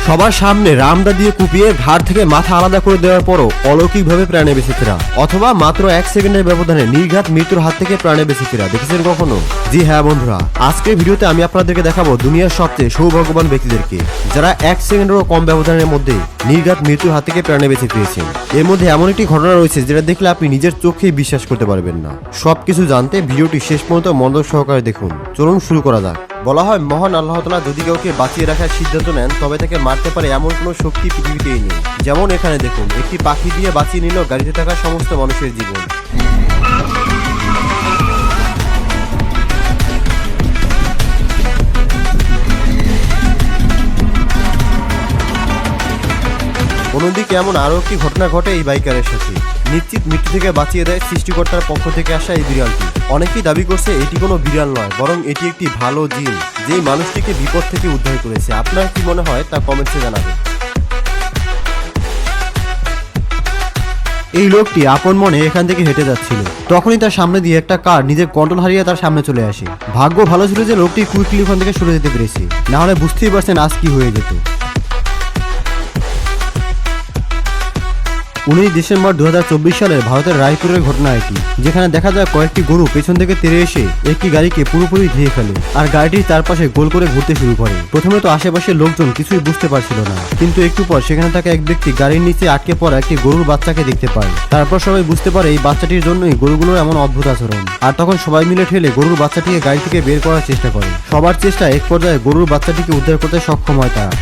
সবার সামনে রামদা দিয়ে কুপিয়ে ঘাড় থেকে মাথা আলাদা করে দেওয়ার পরও অলৌকিকভাবে প্রাণে বেঁচে ফেরা, অথবা মাত্র 1 সেকেন্ডের ব্যবধানে নির্ঘাত মৃত্যুর হাত থেকে প্রাণে বেঁচে ফেরা দেখেছেন কখনো? জি হ্যাঁ বন্ধুরা, আজকের ভিডিওতে আমি আপনাদেরকে দেখাবো দুনিয়ার সবচেয়ে সৌভাগ্যবান ব্যক্তিদেরকে, যারা 1 সেকেন্ডেরও কম ব্যবধানের মধ্যে নির্ঘাত মৃত্যুর হাত থেকে প্রাণে বেঁচে ফিরেছেন। এর মধ্যে এমন একটি ঘটনা রয়েছে যেটা দেখলে আপনি নিজের চোখেই বিশ্বাস করতে পারবেন না। সবকিছু জানতে ভিডিওটি শেষ পর্যন্ত মনোযোগ সহকারে দেখুন। চলুন শুরু করা যাক। বলা হয় মহান আল্লাহ তাআলা যদি কাউকে বাঁচিয়ে রাখার সিদ্ধান্ত নেন তবে তাকে মারতে পারে এমন কোনো শক্তি পৃথিবীতেই নেই। যেমন এখানে দেখুন, একটি পাখি দিয়ে বাঁচিয়ে নিল গাড়িতে থাকা সমস্ত মানুষের জীবন। অন্যদিকে এমন আরও একটি ঘটনা ঘটে এই বাইকারের সাথে। নিশ্চিত মৃত্যু থেকে বাঁচিয়ে দেয় সৃষ্টিকর্তার পক্ষ থেকে আসা এই বিড়ালটি। অনেকেই দাবি করছে এটি কোনো বিড়াল নয়, বরং এটি একটি ভালো জিন, যেই মানুষটিকে বিপদ থেকে উদ্ধার করেছে। আপনার কি মনে হয় তা কমেন্টসে জানাবেন। এই লোকটি আপন মনে এখান থেকে হেঁটে যাচ্ছিল, তখনই তার সামনে দিয়ে একটা কার নিজের কন্ট্রোল হারিয়ে তার সামনে চলে আসে। ভাগ্য ভালো ছিল যে লোকটি কুইকলি ওখান থেকে সরে যেতে পেরেছে, না হলে বুঝতেই পারছেন আজ কি হয়ে যেত। 19 ডিসেম্বর 2024 সালের ভারতের রায়পুরের ঘটনা এটি, যেখানে দেখা যায় কয়েকটি গরু পেছন থেকে তেড়ে এসে একটি গাড়িকে পুরোপুরি ধুয়ে ফেলে আর গাড়িটির চারপাশে গোল করে ঘুরতে শুরু করে। প্রথমে তো আশেপাশের লোকজন কিছুই বুঝতে পারছিল না, কিন্তু একটু পর সেখানে থাকা এক ব্যক্তি গাড়ির নিচে আটকে পড়া একটি গরুর বাচ্চাকে দেখতে পায়। তারপর সবাই বুঝতে পারে এই বাচ্চাটির জন্যই গরুগুলোর এমন অদ্ভুত আচরণ। আর তখন সবাই মিলে ঠেলে গরুর বাচ্চাটিকে গাড়ি থেকে বের করার চেষ্টা করে। সবার চেষ্টা এক পর্যায়ে গরুর বাচ্চাটিকে উদ্ধার করতে সক্ষম হয় তারা।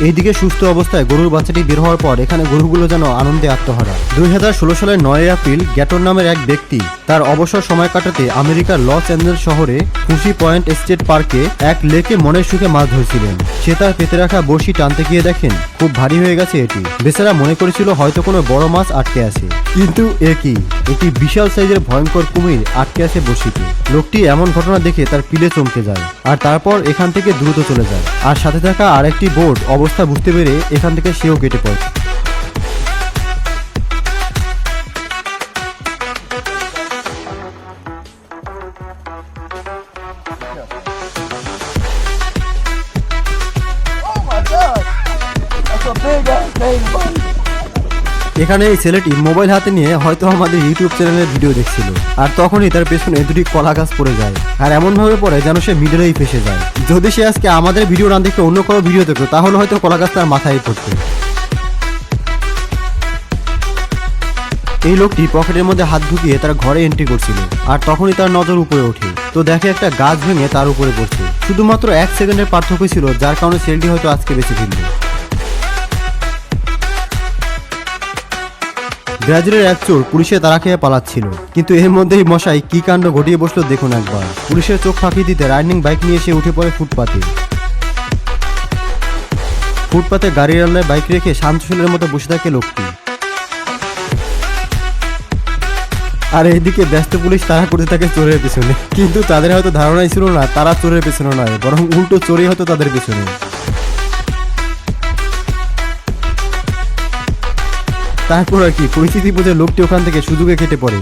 এইদিকে সুস্থ অবস্থায় গরুর বাচ্চাটি বের হওয়ার পর এখানে গরুগুলো যেন আনন্দে আত্মহারা। 2016 সালের 9 এপ্রিল গ্যাটন নামের এক ব্যক্তি তার অবসর সময় কাটাতে আমেরিকার লস অ্যাঞ্জেলস শহরে খুশি পয়েন্ট স্টেট পার্কে এক লেকে মনের সুখে মাছ ধরছিলেন। সে তার পেতে রাখা বড়শি টানতে গিয়ে দেখেন খুব ভারী হয়ে গেছে এটি। বেচারা মনে করেছিল হয়তো কোনো বড় মাছ আটকে আছে, কিন্তু একই একটি বিশাল সাইজের ভয়ঙ্কর কুমির আটকে আছে বড়শিতে। লোকটি এমন ঘটনা দেখে তার পিলে চমকে যায় আর তারপর এখান থেকে দ্রুত চলে যায়। আর সাথে থাকা আরেকটি বোট অবস্থা বুঝতে পেরে এখান থেকে সেও কেটে পড়ে। এখানে এই ছেলেটি মোবাইল হাতে নিয়ে হয়তো আমাদের ইউটিউব চ্যানেলের ভিডিও দেখছিল, আর তখনই তার পেছনে দুটি কলা গাছ পড়ে যায় আর এমন ভাবে পড়ে যেন সে মিডলেই ফেসে যায়। যদি সে আজকে আমাদের ভিডিও না দেখে অন্য কোনো ভিডিও দেখতো তাহলে হয়তো কলা গাছ তার মাথায় পড়তো। এই লোকটি পকেটের মধ্যে হাত ঢুকিয়ে তার ঘরে এন্ট্রি করছিল, আর তখনই তার নজর উপরে ওঠে, তো দেখে একটা গাছ ভেঙে তার উপরে পড়ছে। শুধুমাত্র 1 সেকেন্ডের পার্থক্য ছিল, যার কারণে ছেলেটি হয়তো আজকে বেঁচে ফিরল। ব্রাজিলের এক চোর পুলিশে তারা খেয়ে পালাচ্ছিল, কিন্তু এর মধ্যেই মশাই কি কাণ্ড ঘটিয়ে বসলো দেখুন একবার। পুলিশের চোখ ফাঁকি দিতে রাইডিং বাইক নিয়ে এসে উঠে পড়ে ফুটপাতে গাড়ির আল্লায় বাইক রেখে শান্তশীলের মতো বসে থাকে লোকটি। আর এইদিকে ব্যস্ত পুলিশ তারা করতে থাকে চোরের পেছনে, কিন্তু তাদের হয়তো ধারণাই ছিল না তারা চোরের পেছনে নয়, বরং উল্টো চোরই হয়তো তাদের পেছনে। তারপর আর কি পরিস্থিতি বুঝে লোকটি ওখান থেকে সুযোগে কেটে পড়ে।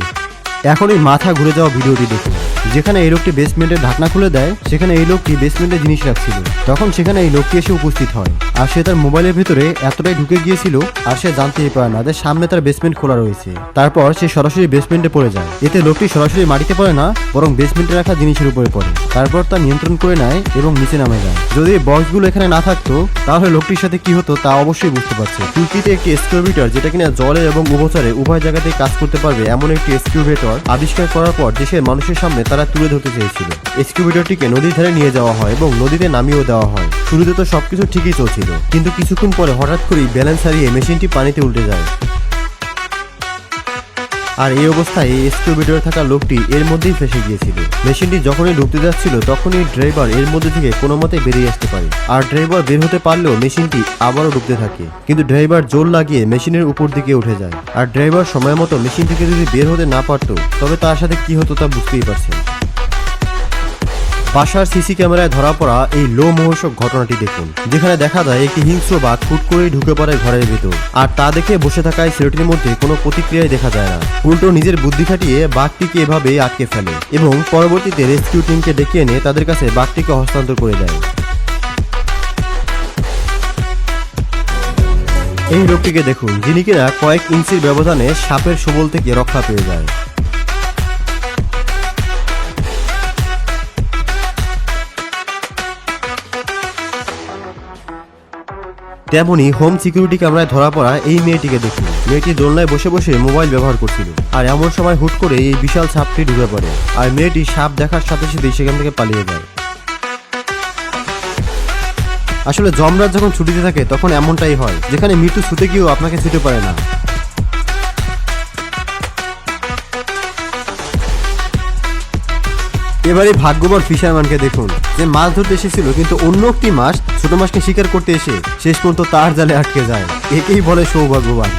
এখন এই মাথা ঘুরে যাওয়া ভিডিওটি দেখুন, যেখানে এই লোকটি বেসমেন্টের ঢাকনা খুলে দেয়, সেখানে এই লোকটি বেসমেন্টে জিনিস রাখছিল। তখন সেখানে এই লোকটি এসে উপস্থিত হয়, আর সে তার মোবাইলের ভিতরে এতটাই ঢুকে গিয়েছিল আর সে জানতেই পারে না যে সামনে তার বেসমেন্ট খোলা রয়েছে। তারপর সে সরাসরি বেসমেন্টে পড়ে যায়। এতে লোকটি সরাসরি মাটিতে পড়ে না, বরং বেসমেন্টে রাখা জিনিসের উপরে পড়ে। তারপর তা নিয়ন্ত্রণ করে নেয় এবং নিচে নামে যায়। যদি এই বক্সগুলো এখানে না থাকতো তাহলে লোকটির সাথে কি হতো তা অবশ্যই বুঝতে পারছে। তুর্কিতে একটি এক্সকিউভেটর, যেটা কিনা জলে এবং উভচরে উভয় জায়গাতেই কাজ করতে পারবে, এমন একটি এক্সকিউভেটর আবিষ্কার করার পর দেশের মানুষের সামনে তারা তুলে ধরতে চেয়েছিল। এক্সকিউভেটরটিকে নদীর ধারে নিয়ে যাওয়া হয় এবং নদীতে নামিয়েও দেওয়া হয়। শুরুতে তো সবকিছু ঠিকই চলছিল, কিন্তু কিছুক্ষণ পরে হঠাৎ করেই ব্যালেন্স হারিয়ে মেশিনটি পানিতে উল্টে যায়। আর এই অবস্থায় এই এক্সকিউভেটরে থাকা লোকটি এর মধ্যেই ফেসে গিয়েছিল। মেশিনটি যখনই ডুবতে যাচ্ছিল তখনই ড্রাইভার এর মধ্যে থেকে কোনো মতে বেরিয়ে আসতে পারে, আর ড্রাইভার বের হতে পারলেও মেশিনটি আবারও ডুবতে থাকে। কিন্তু ড্রাইভার জোর লাগিয়ে মেশিনের উপর দিকে উঠে যায়, আর ড্রাইভার সময় মতো মেশিন থেকে যদি বের হতে না পারতো তবে তার সাথে কি হতো তা বুঝতেই পারছেন। বাসার সিসি ক্যামেরায় ধরা পড়া এই লোমহর্ষক ঘটনাটি দেখুন, যেখানে দেখা যায় একটি হিংস্র বাঘ হুট করেই ঢুকে পড়ে ঘরের ভিতর, আর তা দেখে বসে থাকা এই ছেলেটির মধ্যে কোনো প্রতিক্রিয়াই দেখা যায় না। উল্টো নিজের বুদ্ধি খাটিয়ে বাঘটিকে এভাবে আটকে ফেলে এবং পরবর্তীতে রেস্কিউ টিমকে ডেকে এনে তাদের কাছে বাঘটিকে হস্তান্তর করে দেয়। এই লোকটিকে দেখুন, যিনি কিনা কয়েক ইঞ্চির ব্যবধানে সাপের ছোবল থেকে রক্ষা পেয়ে যায়। তেমনি হোম সিকিউরিটি ক্যামেরায় ধরা পড়া এই মেয়েটিকে দেখুন। মেয়েটি দোলনায় বসে বসে মোবাইল ব্যবহার করছিল, আর এমন সময় হুট করে এই বিশাল সাপটি ঢুকে পড়ে, আর মেয়েটি সাপ দেখার সাথে সাথে সেখান থেকে পালিয়ে যায়। আসলে যমরাজ যখন ছুটিতে থাকে তখন এমনটাই হয়, যেখানে মৃত্যু ছুটে গিয়েও আপনাকে ছুটে পারে না। এবারে ভাগ্যবান ফিশারম্যানকে দেখুন, যে মাছ ধরতে এসেছিল কিন্তু অন্য একটি মাছ ছোট মাছকে শিকার করতে এসে শেষ পর্যন্ত তার জালে আটকে যায়। একেই বলে সৌভাগ্যবান।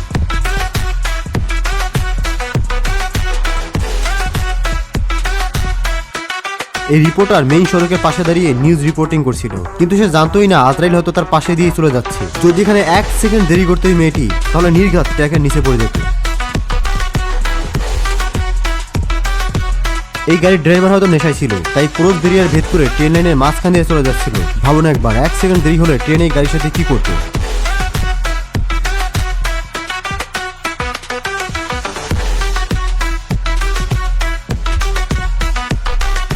এই রিপোর্টার মেইন সড়কের পাশে দাঁড়িয়ে নিউজ রিপোর্টিং করছিল, কিন্তু সে জানতোই না আজরাইল হয়তো তার পাশে দিয়ে চলে যাচ্ছে। যদি এখানে 1 সেকেন্ড দেরি করতো এই মেয়েটি, তাহলে নির্ঘাত ট্র্যাকের নিচে পড়ে যেত। এই গাড়ির ড্রাইভার হয়তো নেশায় ছিল, তাই ক্রস ব্যারিয়ার ভেদ করে ট্রেন লাইনের মাঝখান দিয়ে চলে যাচ্ছিল। ভাবুন একবার, 1 সেকেন্ড দেরি হলে ট্রেন এই গাড়ির সাথে কি করতো।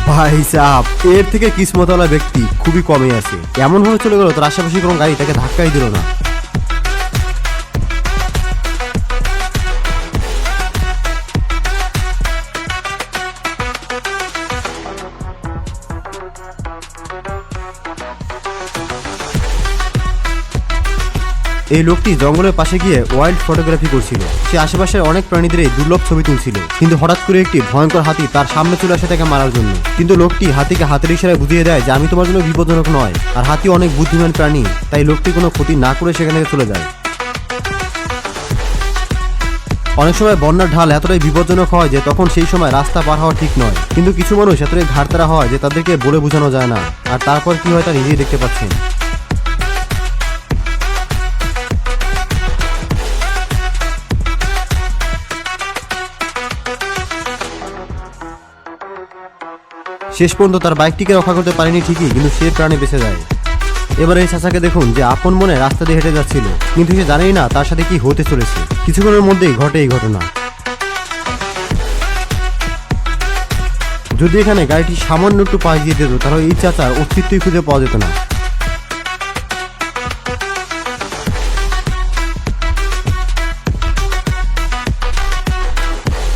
ভাই সাহেব, এর থেকে কিসমতওয়ালা ব্যক্তি খুবই কমই আছে। এমন ভাবে চলে গেল তার আশেপাশে কোনো গাড়ি তাকে ধাক্কাই দিল না। এই লোকটি জঙ্গলের পাশে গিয়ে ওয়াইল্ড ফটোগ্রাফি করছিল। সে আশেপাশের অনেক প্রাণীদের দুর্লভ ছবি তুলছিল, কিন্তু হঠাৎ করে একটি ভয়ঙ্কর হাতি তার সামনে চলে আসে তাকে মারার জন্য। কিন্তু লোকটি হাতিকে হাতের ইশারায় বুঝিয়ে দেয় যে আমি তোমার জন্য বিপজ্জনক নয়, আর হাতি অনেক বুদ্ধিমান প্রাণী, তাই লোকটি কোনো ক্ষতি না করে সেখান থেকে চলে যায়। অনেক সময় বন্যার ঢাল এতটাই বিপজ্জনক হয় যে তখন সেই সময় রাস্তা পার হওয়া ঠিক নয়, কিন্তু কিছু মানুষ এতটাই ঘাড়তারা হয় যে তাদেরকে বলে বোঝানো যায় না, আর তারপর কি হয় তা নিজেই দেখতে পাচ্ছেন। শেষ পর্যন্ত তার বাইকটিকে রক্ষা করতে পারেনি ঠিকই, কিন্তু সে প্রাণে বেঁচে যায়। এবার এই চাচাকে দেখুন, যে আপন মনে রাস্তা দিয়ে হেঁটে যাচ্ছিল, কিন্তু সে জানেই না তার সাথে কি হতে চলেছে। কিছুক্ষণের মধ্যেই ঘটে এই ঘটনা। যদি এখানে গাড়িটি সামান্য একটু পাশ দিয়ে দিত, তাহলে এই চাচার অস্তিত্বই খুঁজে পাওয়া যেত না।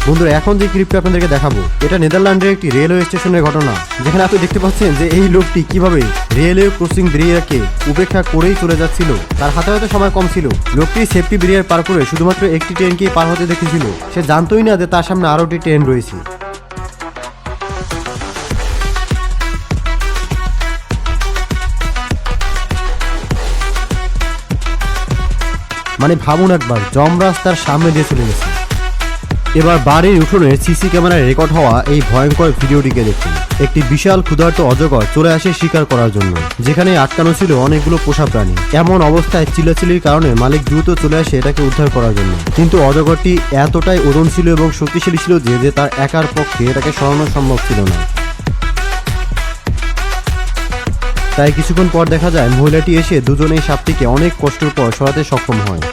বন্ধুরা, এখন যে ক্লিপটা আপনাদেরকে দেখাবো, এটা নেদারল্যান্ডের একটি রেলওয়ে স্টেশনের ঘটনা, যেখানে আপনি দেখতে পাচ্ছেন যে এই লোকটি কিভাবে রেলওয়ে ক্রসিং ব্যারিয়ারকে উপেক্ষা করেই চলে যাচ্ছিল। তার হাতে হয়তো সময় কম ছিল, লোকটি সেফটি ব্যারিয়ার পার করে শুধুমাত্র একটি ট্রেনকেই পার হতে দেখেছিল। সে জানতোই না যে তার সামনে আরো একটি ট্রেন রয়েছে। মানে ভাবুন একবার, যমরাজ তার সামনে দিয়ে চলে গেছে। এবার বাড়ির উঠোনে সিসি ক্যামেরায় রেকর্ড হওয়া এই ভয়ঙ্কর ভিডিওটিকে দেখুন। একটি বিশাল ক্ষুধার্ত অজগর চলে আসে শিকার করার জন্য, যেখানে আটকানো ছিল অনেকগুলো পোষা প্রাণী। এমন অবস্থায় চিল্লাচিল্লির কারণে মালিক দ্রুত চলে আসে এটাকে উদ্ধার করার জন্য, কিন্তু অজগরটি এতটাই ওজন ছিল এবং শক্তিশালী ছিল যে তার একার পক্ষে এটাকে সরানো সম্ভব ছিল না। তাই কিছুক্ষণ পর দেখা যায় মহিলাটি এসে দুজনেই সাপটিকে অনেক কষ্টের পর সরাতে সক্ষম হয়।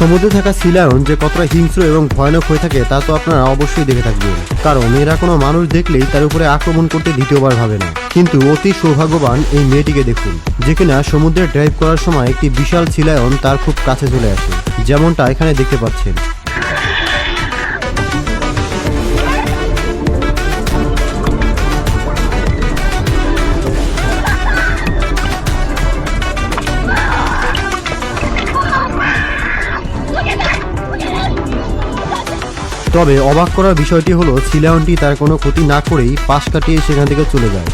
সমুদ্রে থাকা সি লায়ন যে কতটা হিংস্র এবং ভয়ানক হয়ে থাকে তা তো আপনারা অবশ্যই দেখে থাকবেন, কারণ এরা কোনো মানুষ দেখলেই তার উপরে আক্রমণ করতে দ্বিতীয়বার ভাবে না। কিন্তু অতি সৌভাগ্যবান এই মেয়েটিকে দেখুন, যে কিনা সমুদ্রে ড্রাইভ করার সময় একটি বিশাল সি লায়ন তার খুব কাছে চলে আসে, যেমনটা এখানে দেখতে পাচ্ছেন। তবে অবাক করার বিষয়টি হলো সি লায়নটি তার কোনো ক্ষতি না করেই পাশ কাটিয়ে সেখান থেকে চলে যায়।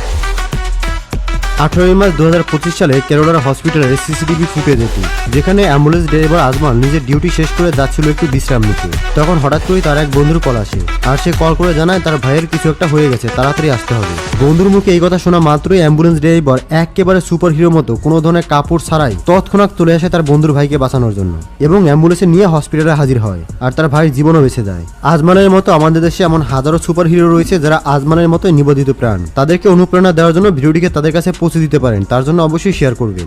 18 মার্চ 2025 সালে কেরলার হসপিটালের সিসিটিভি ফুটেজ এটি, যেখানে অ্যাম্বুলেন্স ড্রাইভার আজমান নিজের ডিউটি শেষ করে যাচ্ছিল একটু বিশ্রাম নিতে। তখন হঠাৎ করেই তার এক বন্ধুর কল আসে, আর সে কল করে জানায় তার ভাইয়ের কিছু একটা হয়ে গেছে, তাড়াতাড়ি আসতে হবে। বন্ধুর মুখে এই কথা শোনা মাত্রই অ্যাম্বুলেন্স ড্রাইভার একেবারে সুপার হিরো মতো কোনো ধরনের কাপড় ছাড়াই তৎক্ষণাৎ চলে আসে তার বন্ধুর ভাইকে বাঁচানোর জন্য এবং অ্যাম্বুলেন্সে নিয়ে হসপিটালে হাজির হয়, আর তার ভাইয়ের জীবনও বেঁচে যায়। আজমানের মতো আমাদের দেশে এমন হাজারো সুপার হিরো রয়েছে যারা আজমানের মতো নিবেদিত প্রাণ। তাদেরকে অনুপ্রেরণা দেওয়ার জন্য ভিডিওটিকে তাদের কাছে পৌঁছে দিতে পারেন, তার জন্য অবশ্যই শেয়ার করবেন।